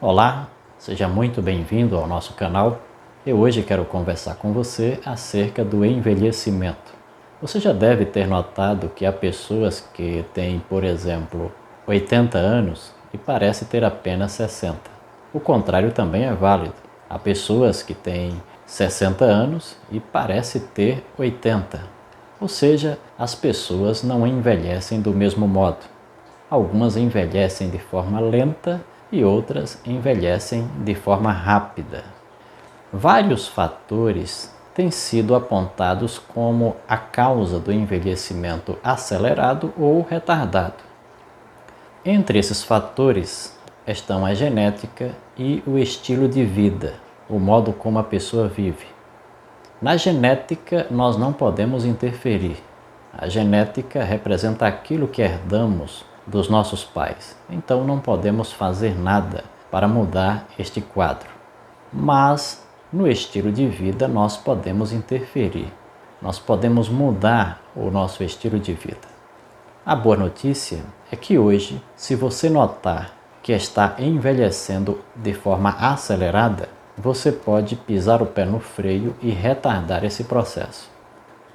Olá, seja muito bem-vindo ao nosso canal. Eu hoje quero conversar com você acerca do envelhecimento. Você já deve ter notado que há pessoas que têm, por exemplo, 80 anos e parece ter apenas 60. O contrário também é válido. Há pessoas que têm 60 anos e parece ter 80. Ou seja, as pessoas não envelhecem do mesmo modo. Algumas envelhecem de forma lenta e outras envelhecem de forma rápida. Vários fatores têm sido apontados como a causa do envelhecimento acelerado ou retardado. Entre esses fatores estão a genética e o estilo de vida, o modo como a pessoa vive. Na genética, nós não podemos interferir. A genética representa aquilo que herdamos dos nossos pais, então não podemos fazer nada para mudar este quadro. Mas no estilo de vida nós podemos interferir, nós podemos mudar o nosso estilo de vida. A boa notícia é que hoje, se você notar que está envelhecendo de forma acelerada, você pode pisar o pé no freio e retardar esse processo.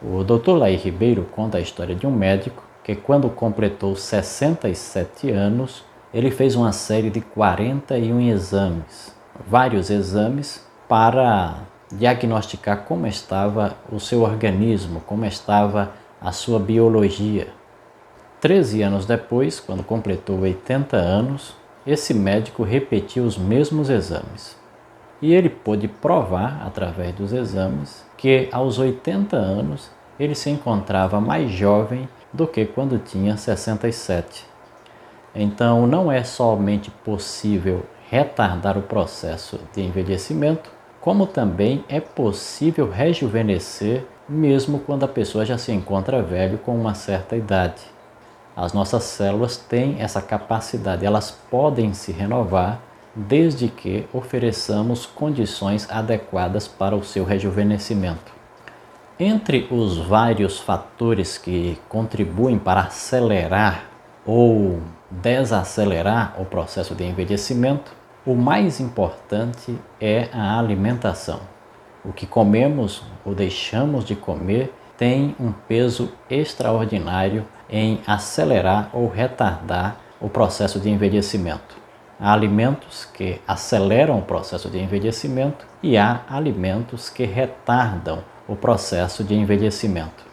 O Dr. Laí Ribeiro conta a história de um médico que, quando completou 67 anos, ele fez uma série de 41 exames, vários exames, para diagnosticar como estava o seu organismo, como estava a sua biologia. 13 anos depois, quando completou 80 anos, esse médico repetiu os mesmos exames. E ele pôde provar, através dos exames, que aos 80 anos ele se encontrava mais jovem do que quando tinha 67. Então, não é somente possível retardar o processo de envelhecimento, como também é possível rejuvenescer mesmo quando a pessoa já se encontra velho com uma certa idade. As nossas células têm essa capacidade, elas podem se renovar desde que ofereçamos condições adequadas para o seu rejuvenescimento. Entre os vários fatores que contribuem para acelerar ou desacelerar o processo de envelhecimento, o mais importante é a alimentação. O que comemos ou deixamos de comer tem um peso extraordinário em acelerar ou retardar o processo de envelhecimento. Há alimentos que aceleram o processo de envelhecimento e há alimentos que retardam o processo de envelhecimento.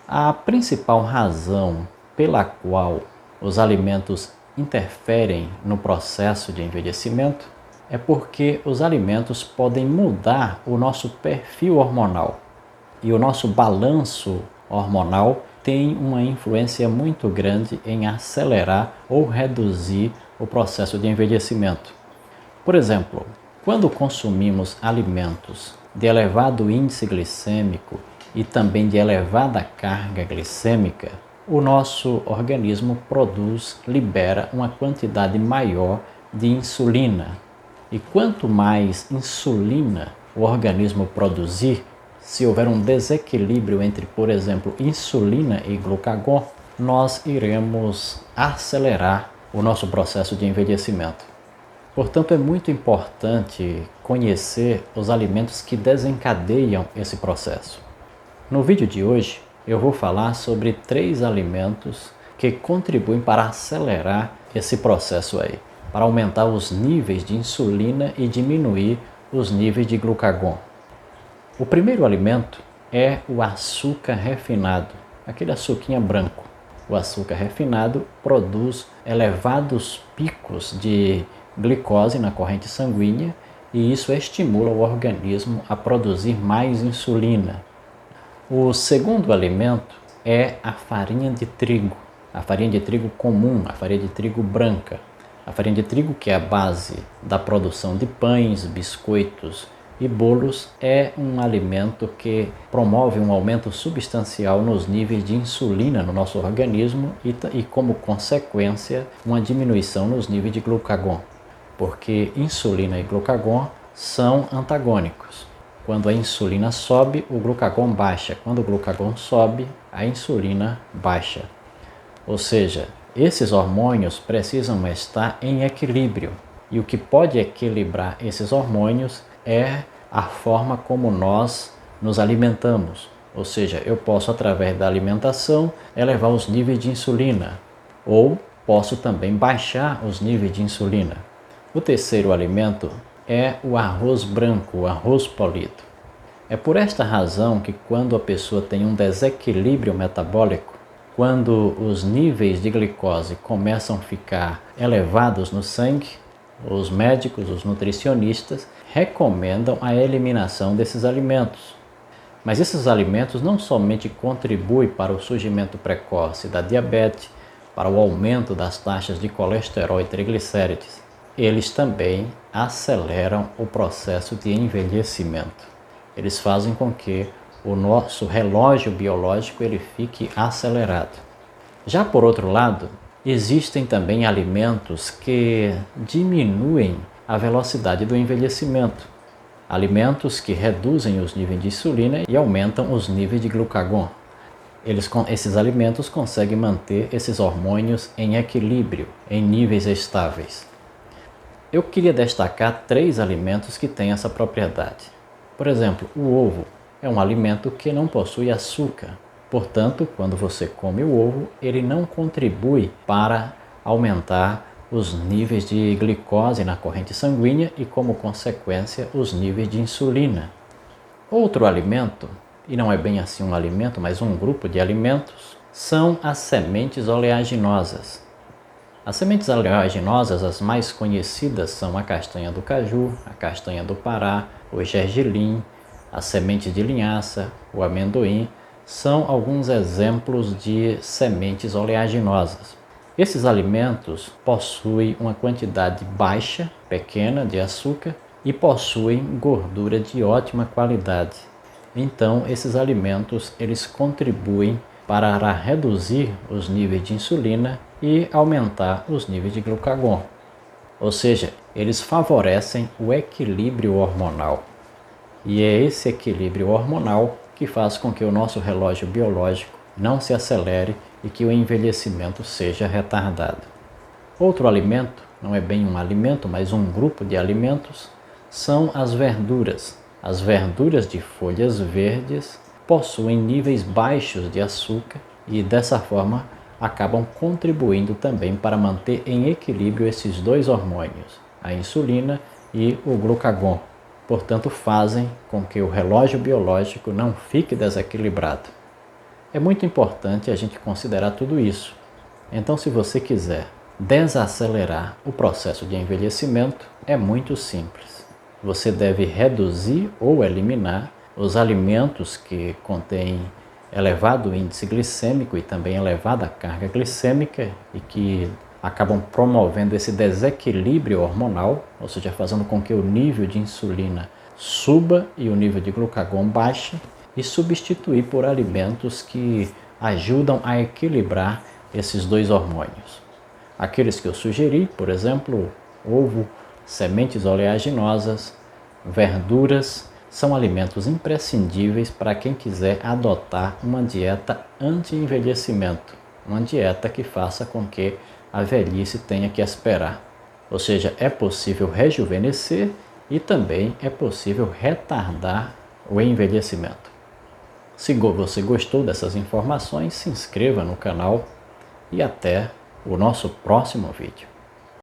A principal razão pela qual os alimentos interferem no processo de envelhecimento é porque os alimentos podem mudar o nosso perfil hormonal. E o nosso balanço hormonal tem uma influência muito grande em acelerar ou reduzir o processo de envelhecimento. Por exemplo, quando consumimos alimentos de elevado índice glicêmico e também de elevada carga glicêmica, o nosso organismo libera uma quantidade maior de insulina. E quanto mais insulina o organismo produzir, se houver um desequilíbrio entre, por exemplo, insulina e glucagon, nós iremos acelerar o nosso processo de envelhecimento. Portanto, é muito importante conhecer os alimentos que desencadeiam esse processo. No vídeo de hoje, eu vou falar sobre 3 alimentos que contribuem para acelerar esse processo aí, para aumentar os níveis de insulina e diminuir os níveis de glucagon. O primeiro alimento é o açúcar refinado, aquele açuquinha branco. O açúcar refinado produz elevados picos de glicose na corrente sanguínea e isso estimula o organismo a produzir mais insulina. O segundo alimento é a farinha de trigo comum, a farinha de trigo branca. A farinha de trigo, que é a base da produção de pães, biscoitos e bolos, é um alimento que promove um aumento substancial nos níveis de insulina no nosso organismo e como consequência, uma diminuição nos níveis de glucagon. Porque insulina e glucagon são antagônicos. Quando a insulina sobe, o glucagon baixa. Quando o glucagon sobe, a insulina baixa. Ou seja, esses hormônios precisam estar em equilíbrio. E o que pode equilibrar esses hormônios é a forma como nós nos alimentamos. Ou seja, eu posso, através da alimentação, elevar os níveis de insulina, ou posso também baixar os níveis de insulina. O terceiro alimento é o arroz branco, o arroz polido. É por esta razão que quando a pessoa tem um desequilíbrio metabólico, quando os níveis de glicose começam a ficar elevados no sangue, os médicos, os nutricionistas, recomendam a eliminação desses alimentos. Mas esses alimentos não somente contribuem para o surgimento precoce da diabetes, para o aumento das taxas de colesterol e triglicérides, eles também aceleram o processo de envelhecimento. Eles fazem com que o nosso relógio biológico ele fique acelerado. Já por outro lado, existem também alimentos que diminuem a velocidade do envelhecimento. Alimentos que reduzem os níveis de insulina e aumentam os níveis de glucagon. Esses alimentos conseguem manter esses hormônios em equilíbrio, em níveis estáveis. Eu queria destacar 3 alimentos que têm essa propriedade. Por exemplo, o ovo é um alimento que não possui açúcar. Portanto, quando você come o ovo, ele não contribui para aumentar os níveis de glicose na corrente sanguínea e, como consequência, os níveis de insulina. Outro alimento, e não é bem assim um alimento, mas um grupo de alimentos, são as sementes oleaginosas. As sementes oleaginosas, as mais conhecidas, são a castanha do caju, a castanha do Pará, o gergelim, as sementes de linhaça, o amendoim, são alguns exemplos de sementes oleaginosas. Esses alimentos possuem uma quantidade baixa, pequena, de açúcar e possuem gordura de ótima qualidade. Então, esses alimentos eles contribuem para reduzir os níveis de insulina e aumentar os níveis de glucagon. Ou seja, eles favorecem o equilíbrio hormonal. E é esse equilíbrio hormonal que faz com que o nosso relógio biológico não se acelere e que o envelhecimento seja retardado. Outro alimento, não é bem um alimento, mas um grupo de alimentos, são as verduras. As verduras de folhas verdes possuem níveis baixos de açúcar e dessa forma acabam contribuindo também para manter em equilíbrio esses 2 hormônios, a insulina e o glucagon. Portanto, fazem com que o relógio biológico não fique desequilibrado. É muito importante a gente considerar tudo isso. Então, se você quiser desacelerar o processo de envelhecimento, é muito simples. Você deve reduzir ou eliminar os alimentos que contêm elevado índice glicêmico e também elevada carga glicêmica e que acabam promovendo esse desequilíbrio hormonal, ou seja, fazendo com que o nível de insulina suba e o nível de glucagon baixe, e substituir por alimentos que ajudam a equilibrar esses 2 hormônios. Aqueles que eu sugeri, por exemplo, ovo, sementes oleaginosas, verduras, são alimentos imprescindíveis para quem quiser adotar uma dieta anti-envelhecimento, uma dieta que faça com que a velhice tenha que esperar. Ou seja, é possível rejuvenescer e também é possível retardar o envelhecimento. Se você gostou dessas informações, se inscreva no canal e até o nosso próximo vídeo.